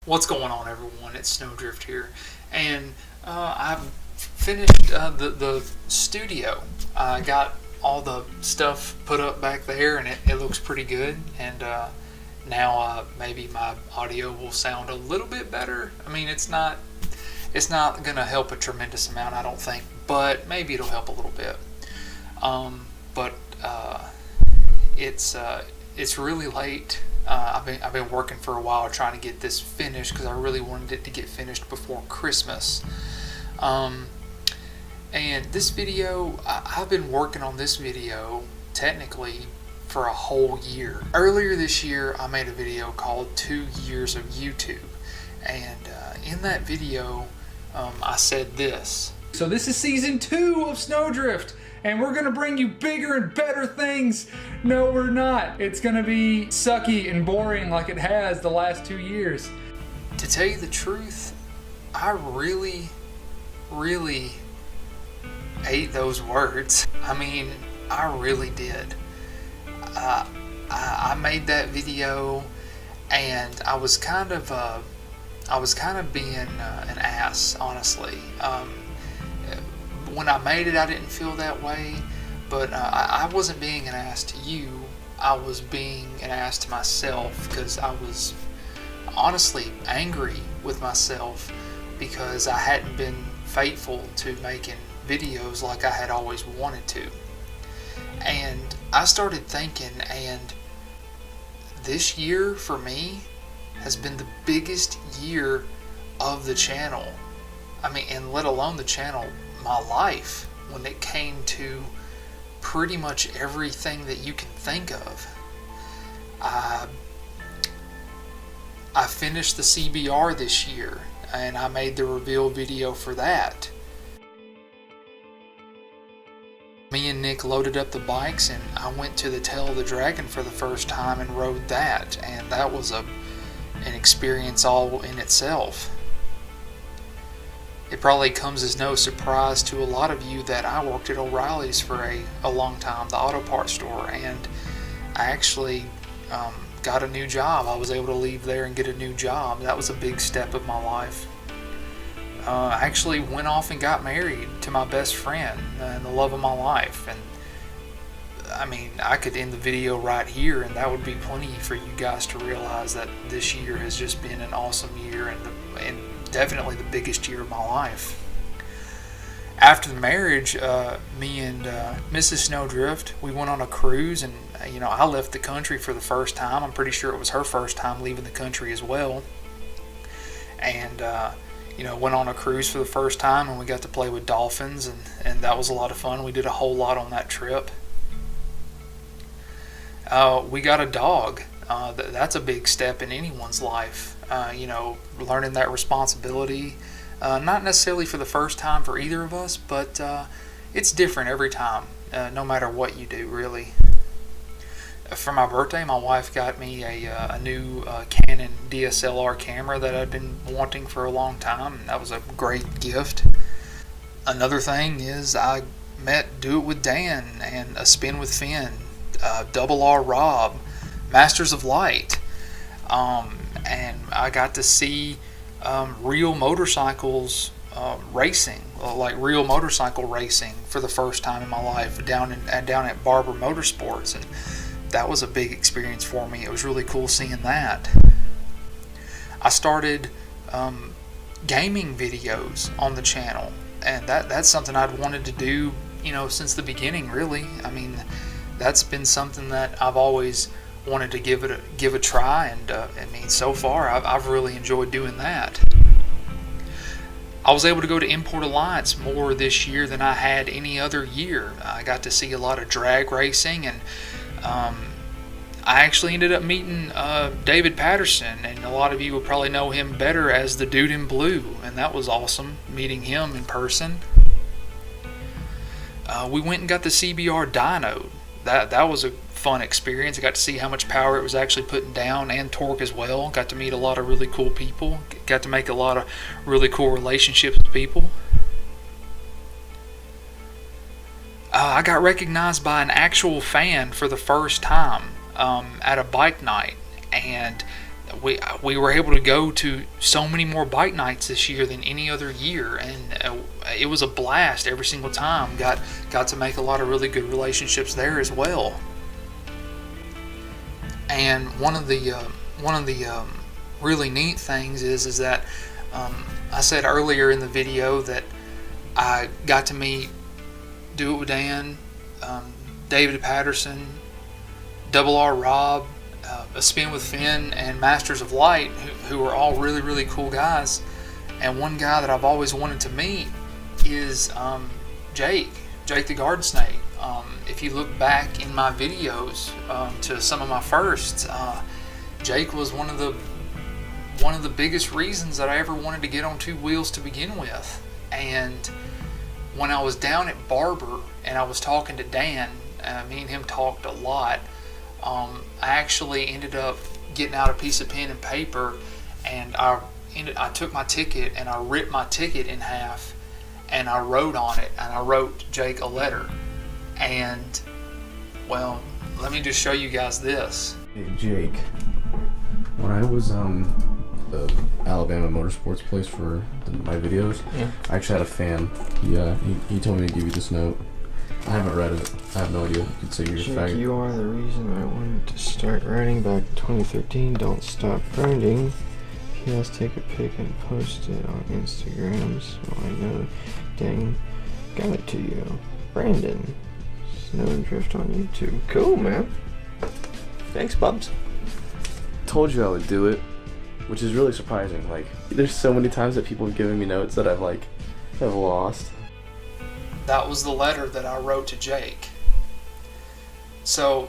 What's going on, everyone? It's SnowDrift here, and I've finished the studio. I got all the stuff put up back there, and it looks pretty good. And now maybe my audio will sound a little bit better. I mean, it's not gonna help a tremendous amount, I don't think, but maybe it'll help a little bit. But it's really late. I've been working for a while trying to get this finished because I really wanted it to get finished before Christmas. And this video, I've been working on this video technically for a whole year. Earlier this year, I made a video called 2 Years of YouTube, and in that video, I said this. So this is season 2 of SnowDrift, and we're gonna bring you bigger and better things. No, we're not. It's gonna be sucky and boring like it has the last 2 years. To tell you the truth, I really ate those words. I mean, I really did. I made that video, and I was kind of being an ass, honestly. When I made it, I didn't feel that way, but I wasn't being an ass to you. I was being an ass to myself because I was honestly angry with myself because I hadn't been faithful to making videos like I had always wanted to. And I started thinking, and this year for me has been the biggest year of the channel. I mean, and let alone the channel, my life, when it came to pretty much everything that you can think of. I finished the CBR this year, and I made the reveal video for that. Me and Nick loaded up the bikes, and I went to the Tail of the Dragon for the first time and rode that, and that was an experience all in itself. It probably comes as no surprise to a lot of you that I worked at O'Reilly's for a long time, the auto parts store, and I actually got a new job. I was able to leave there and get a new job. That was a big step of my life. I actually went off and got married to my best friend and the love of my life. And I mean, I could end the video right here, and that would be plenty for you guys to realize that this year has just been an awesome year and definitely the biggest year of my life. After the marriage, me and Mrs. Snowdrift, we went on a cruise, and I left the country for the first time. I'm pretty sure it was her first time leaving the country as well. And went on a cruise for the first time, and we got to play with dolphins, and that was a lot of fun. We did a whole lot on that trip. We got a dog. That's a big step in anyone's life. Learning that responsibility. Not necessarily for the first time for either of us, but it's different every time, no matter what you do, really. For my birthday, my wife got me a new Canon DSLR camera that I'd been wanting for a long time. That was a great gift. Another thing is I met Do It With Dan and A Spin With Finn, Double R Rob, Masters of Light, and I got to see real motorcycles racing, like real motorcycle racing, for the first time in my life down at Barber Motorsports, and that was a big experience for me. It was really cool seeing that. I started gaming videos on the channel, and that's something I'd wanted to do, since the beginning, really. I mean, that's been something that I've always wanted to give a try, and so far I've really enjoyed doing that. I was able to go to Import Alliance more this year than I had any other year. I got to see a lot of drag racing, and I actually ended up meeting David Patterson, and a lot of you will probably know him better as the Dude in Blue, and that was awesome meeting him in person. We went and got the CBR dyno. That was a fun experience. I got to see how much power it was actually putting down, and torque as well. Got to meet a lot of really cool people. Got to make a lot of really cool relationships with people. I got recognized by an actual fan for the first time at a bike night, and we were able to go to so many more bike nights this year than any other year, and it was a blast every single time. Got to make a lot of really good relationships there as well. And one of the really neat things is that I said earlier in the video that I got to meet Do It With Dan, David Patterson, Double R Rob, A Spin With Finn, and Masters of Light, who are all really, really cool guys. And one guy that I've always wanted to meet is Jake the Garden Snake. If you look back in my videos to some of my firsts, Jake was one of the biggest reasons that I ever wanted to get on two wheels to begin with. And when I was down at Barber and I was talking to Dan, me and him talked a lot. I actually ended up getting out a piece of pen and paper, and I took my ticket and I ripped my ticket in half, and I wrote on it, and I wrote Jake a letter. And well, let me just show you guys this. Hey Jake, when I was the Alabama Motorsports place for my videos, I actually had a fan. He told me to give you this note. I haven't read it. I have no idea. You could say you're a faggot. You are the reason I wanted to start writing back in 2013. Don't stop grinding. P.S. Take a pic and post it on Instagram so I know. Dang, got it to you. Brandon. SnowDrift on YouTube. Cool, man. Thanks, Bubs. Told you I would do it, which is really surprising. Like, there's so many times that people have given me notes that I've lost. That was the letter that I wrote to Jake. So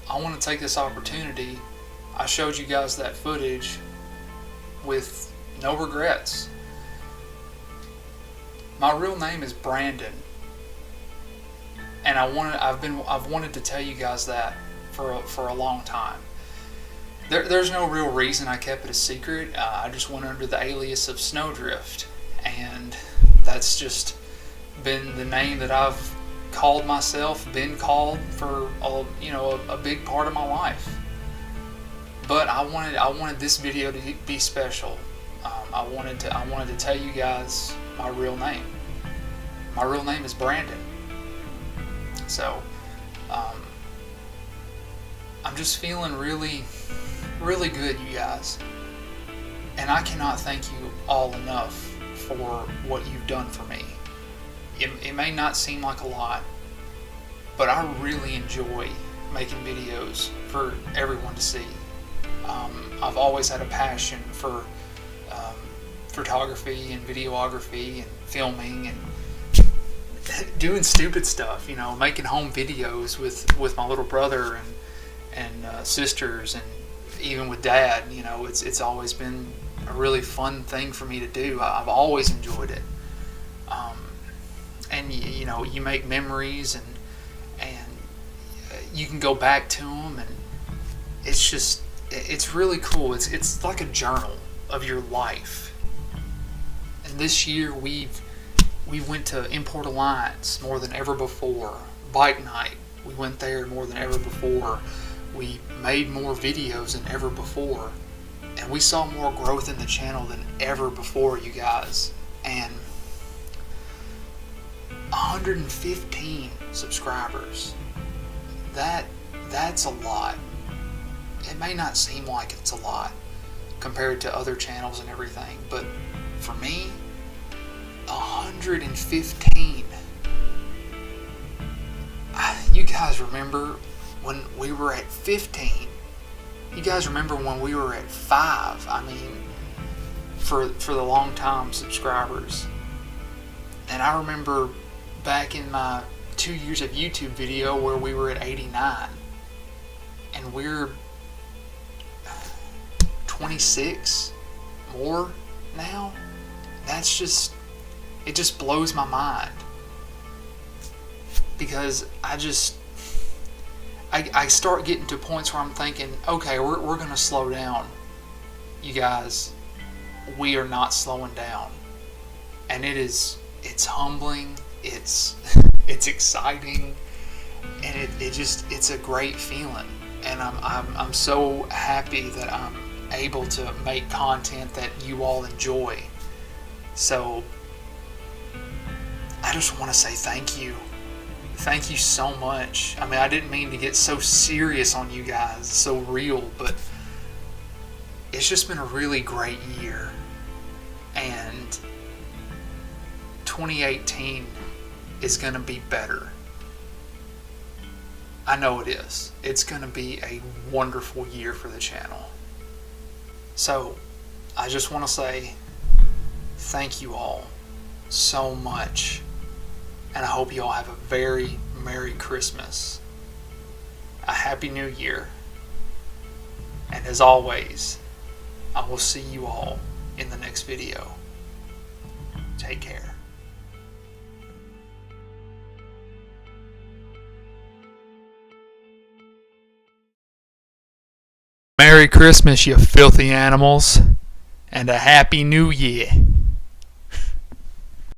I want to take this opportunity. I showed you guys that footage with no regrets. My real name is Brandon, and I've wanted to tell you guys that for a long time. There's no real reason I kept it a secret. I just went under the alias of SnowDrift, and that's just been the name that I've called myself, been called for a big part of my life. But I wanted this video to be special. I wanted to tell you guys my real name. My real name is Brandon. So I'm just feeling really, really good, you guys. And I cannot thank you all enough for what you've done for me. It may not seem like a lot, but I really enjoy making videos for everyone to see. I've always had a passion for photography and videography and filming and doing stupid stuff, making home videos with my little brother and sisters, and even with Dad. It's always been a really fun thing for me to do. I've always enjoyed it. And you make memories, and you can go back to them, and it's really cool. It's like a journal of your life. And this year we went to Import Alliance more than ever before. Bike night, we went there more than ever before. We made more videos than ever before, and we saw more growth in the channel than ever before, you guys. And 115 subscribers. That's a lot. It may not seem like it's a lot compared to other channels and everything, but for me, 115. You guys remember when we were at 15? You guys remember when we were at 5? I mean, for the long time subscribers. And I remember back in my 2 years of YouTube video where we were at 89, and we're 26 more now. It just blows my mind, because I start getting to points where I'm thinking, okay, we're gonna slow down. You guys, we are not slowing down. And it's humbling, it's exciting, and it's a great feeling. And I'm so happy that I'm able to make content that you all enjoy. So I just want to say thank you. Thank you so much. I mean, I didn't mean to get so serious on you guys, so real, but it's just been a really great year. And 2018 is going to be better. I know it is. It's going to be a wonderful year for the channel. So, I just want to say thank you all so much. And I hope you all have a very Merry Christmas, a Happy New Year. And as always, I will see you all in the next video. Take care. Merry Christmas, you filthy animals, and a Happy New Year.